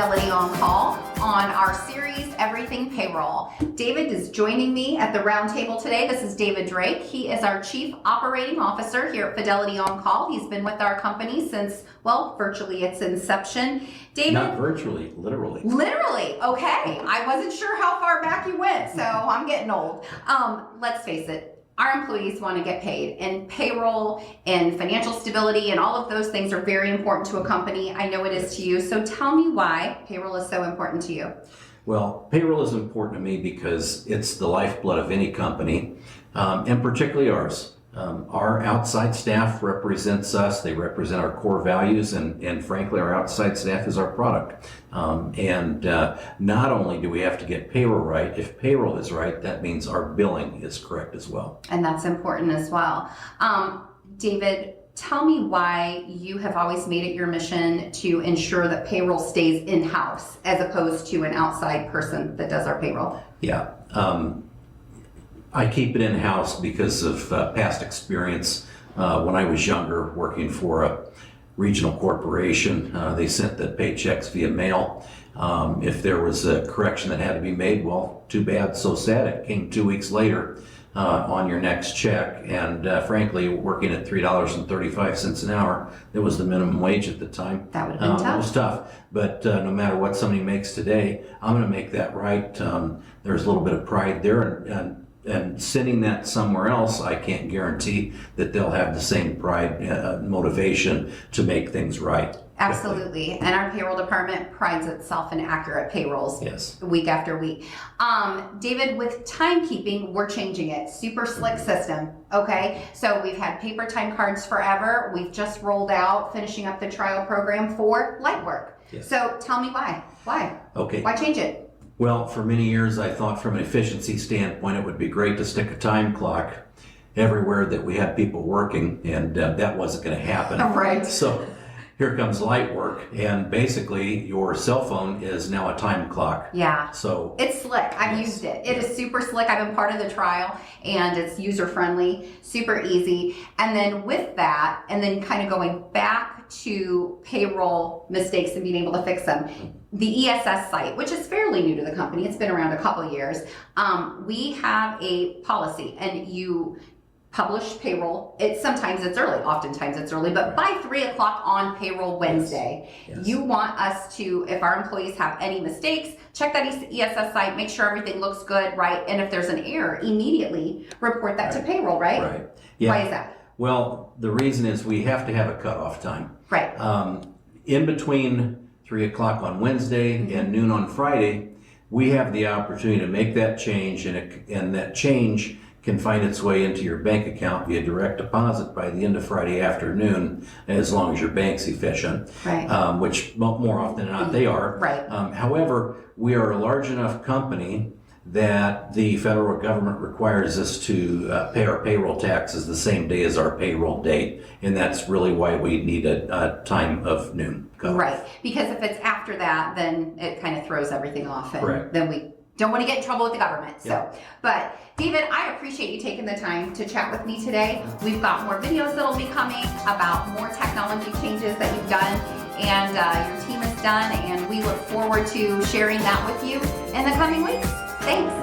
Fidelity On Call on our series, Everything Payroll. David is joining me at the round table today. This is David Drake. He is our Chief Operating Officer here at Fidelity On Call. He's been with our company since, well, virtually its inception. David? Not virtually, literally. Literally, okay. I wasn't sure how far back you went, so I'm getting old. Let's face it. Our employees want to get paid, and payroll and financial stability and all of those things are very important to a company. I know it is to you. So tell me why payroll is so important to you. Well, payroll is important to me because it's the lifeblood of any company, and particularly ours. Our outside staff represents us. They represent our core values, and frankly, our outside staff is our product. Not only do we have to get payroll right, if payroll is right, that means our billing is correct as well. And that's important as well. David, tell me why you have always made it your mission to ensure that payroll stays in-house as opposed to an outside person that does our payroll. Yeah. I keep it in-house because of past experience. When I was younger, working for a regional corporation, they sent the paychecks via mail. If there was a correction that had to be made, well, too bad, so sad. It came 2 weeks later on your next check. And frankly, working at $3.35 an hour, that was the minimum wage at the time. That would have been tough. It was tough. But no matter what somebody makes today, I'm going to make that right. There's a little bit of pride there, and sending that somewhere else, I can't guarantee that they'll have the same pride, motivation to make things right. Absolutely. Quickly. And our payroll department prides itself in accurate payrolls. Yes. Week after week. David, with timekeeping, we're changing it. Super slick system. Okay. So we've had paper time cards forever. We've just rolled out, finishing up the trial program for light work. Yes. So tell me why. Why? Okay. Why change it? Well, for many years, I thought from an efficiency standpoint, it would be great to stick a time clock everywhere that we had people working, and that wasn't going to happen. Right. So here comes light work, and basically your cell phone is now a time clock. Yeah. So it's slick. I've used it. It is super slick. I've been part of the trial, and it's user friendly, super easy. And then with that, and then kind of going back to payroll mistakes and being able to fix them, the ESS site, which is fairly new to the company, it's been around a couple years, we have a policy, and you publish payroll. Sometimes it's early, oftentimes it's early, but by 3 o'clock on payroll Wednesday, Yes. you want us to, if our employees have any mistakes, check that ESS site, make sure everything looks good, right? And if there's an error, immediately report that to payroll, right? Right. Yeah. Why is that? Well, the reason is we have to have a cutoff time. Right. In between 3 o'clock on Wednesday and noon on Friday, we have the opportunity to make that change, and that change can find its way into your bank account via direct deposit by the end of Friday afternoon, as long as your bank's efficient, Right. Which more often than not they are. Right. However, we are a large enough company that the federal government requires us to pay our payroll taxes the same day as our payroll date, and that's really why we need a time of noon cutoff. Right, because if it's after that, then it kind of throws everything off, and Correct. then we don't want to get in trouble with the government. So, Yeah. But David, I appreciate you taking the time to chat with me today. We've got more videos that'll be coming about more technology changes that you've done and your team has done, and we look forward to sharing that with you in the coming weeks. Thanks.